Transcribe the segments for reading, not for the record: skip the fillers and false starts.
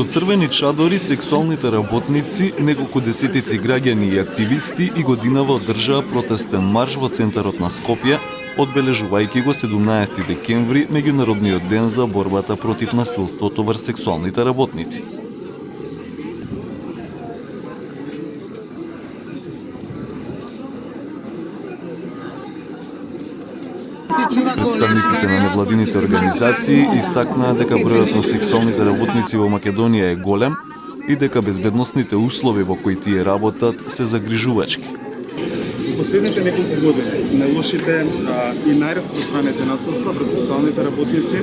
Со црвени чадори сексуалните работници, неколку десетици граѓани и активисти и годинава одржаа протестен марш во центарот на Скопје, одбележувајќи го 17 декември, меѓународниот ден за борбата против насилството врз сексуалните работници. Представниците на невладините организации истакнаа дека бројот на сексуалните работници во Македонија е голем и дека безбедносните услови во кои тие работат се загрижувачки. Последните неколку години најлошите и најраспространените насилства врз сексуалните работници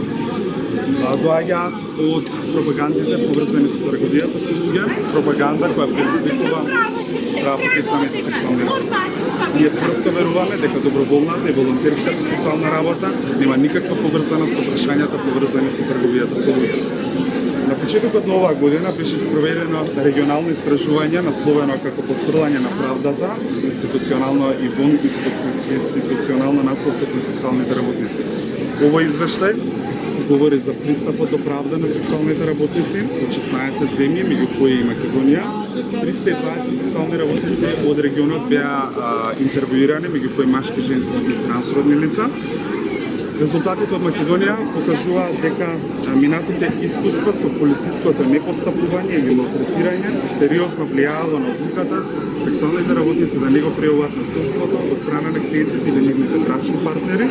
доаѓаат од пропагандите поврзани со трговијата со луѓе, пропаганда која предизвикува страфот и самите сексуални работници. Ние цврсто веруваме дека доброволната и волонтерската сексуална работа нема никаква поврзана со прашањата поврзани со трговијата со луѓе. На почетокот на оваа година беше спроведено регионално истражување насловено како потврдување на правдата, институционално и институционално насилство на сексуалните работници. Овој извештај говори за пристапот до правда на сексуалните работници од 16 земји, меѓу кои и Македонија. 320 сексуални работници од регионот беа интервјуирани, меѓу кои машки, женски и трансродни лица. Резултатите од Македонија покажуваат дека минатите искуства со полициското непостапување или малтретирање сериозно влијаело на одлуката сексуалните работници да не го пријавуваат насилството од страна на клиентите или нивните брачни партнери,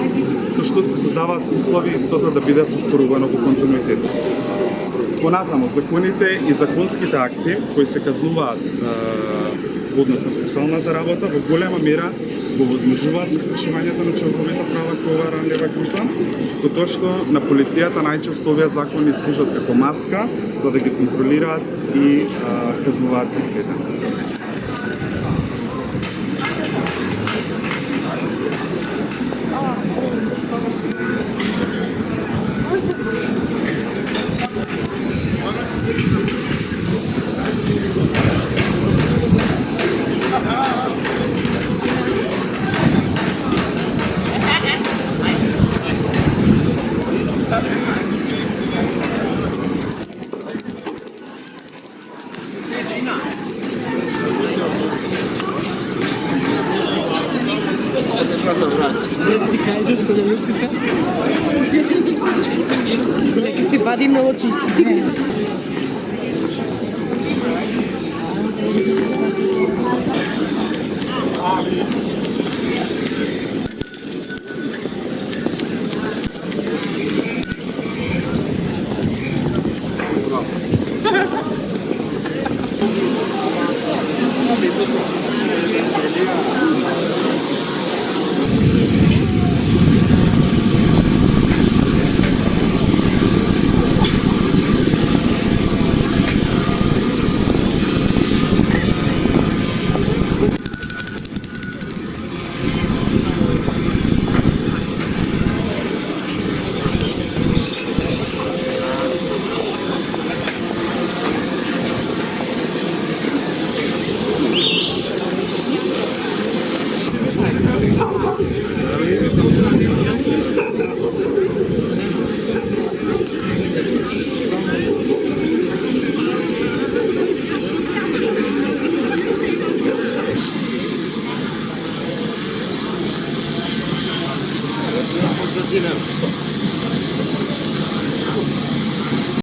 со што се создаваат услови истото да биде повторувано во континуитет. Понатаму, законите и законските акти кои се казнуваат во однос на сексуалната работа во голема мера го возможуваат прекршувањето на човековите права кај оваа ранлива група, затоа што на полицијата најчесто овие закони служат како маска за да ги контролираат и казнуваат истите. Всеки си вади на очи. Dinero.